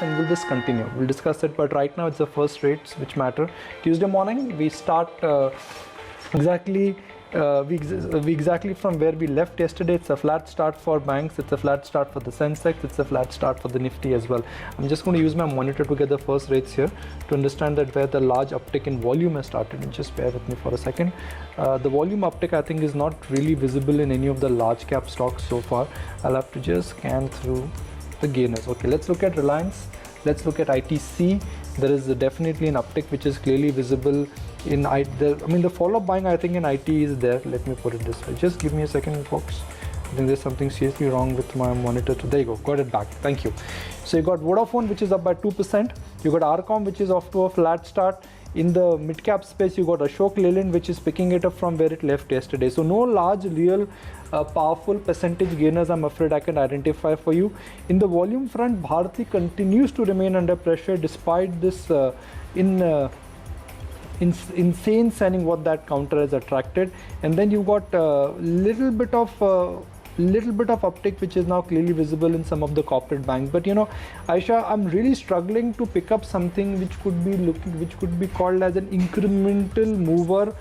and we'll just continue. We'll discuss it, but right now it's the first rates which matter. Tuesday morning we start exactly from where we left yesterday. It's a flat start for banks, it's a flat start for the Sensex, it's a flat start for the Nifty as well. I'm just going to use my monitor to get the first rates here to understand that where the large uptick in volume has started. And just bear with me for a second. The volume uptick I think is not really visible in any of the large cap stocks so far. I'll have to just scan through the gainers. Okay, let's look at Reliance, let's look at ITC. There is definitely an uptick which is clearly visible in the follow-up buying I think in IT is there. Let me put it this way, just give me a second folks. I think there's something seriously wrong with my monitor. There you go, got it back, thank you. So you got Vodafone which is up by 2%, you got RCom which is off to a flat start. In the mid-cap space, you got Ashok Leyland which is picking it up from where it left yesterday. So no large, real, powerful percentage gainers I'm afraid I can identify for you. In the volume front, Bharti continues to remain under pressure despite this insane selling what that counter has attracted. And then you got a little bit of uptick which is now clearly visible in some of the corporate banks. But you know, Aisha, I'm really struggling to pick up something which could be called as an incremental mover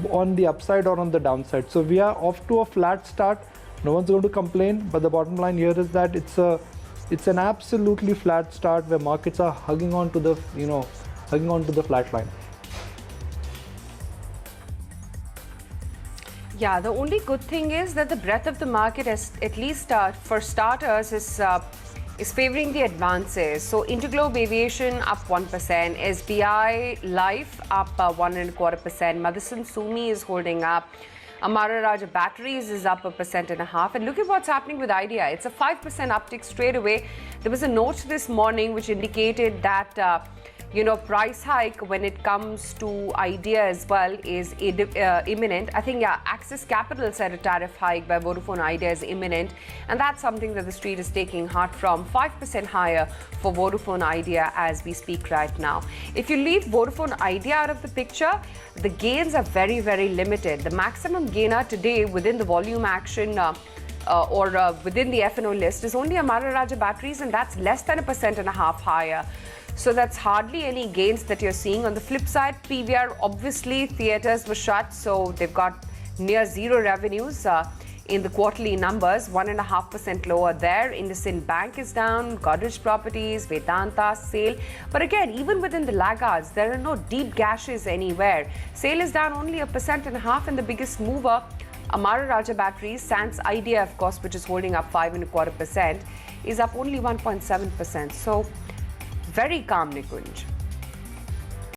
on the upside or on the downside. So we are off to a flat start. No one's going to complain, but the bottom line here is that it's an absolutely flat start where markets are hugging on to the flat line. Yeah, the only good thing is that the breadth of the market, at least for starters, is favoring the advances. So Interglobe Aviation up 1%, SBI Life up 1.25%, Motherson Sumi is holding up, Amara Raja Batteries is up 1.5%. And look at what's happening with Idea. It's a 5% uptick straight away. There was a note this morning which indicated that price hike when it comes to Idea as well is imminent. I think, yeah, Axis Capital said a tariff hike by Vodafone Idea is imminent, and that's something that the street is taking heart from. 5% higher for Vodafone Idea as we speak right now. If you leave Vodafone Idea out of the picture, the gains are very, very limited. The maximum gainer today within the volume action within the F&O list is only Amara Raja Batteries, and that's less than 1.5% higher. So that's hardly any gains that you're seeing. On the flip side, PVR, obviously theatres were shut, so they've got near zero revenues in the quarterly numbers, 1.5% lower there. IndusInd Bank is down, Godrej Properties, Vedanta, SAIL. But again, even within the laggards, there are no deep gashes anywhere. SAIL is down only 1.5%, and the biggest mover, Amara Raja Batteries, Sans Idea, of course, which is holding up 5.25%, is up only 1.7%. So very calm, Nikunj.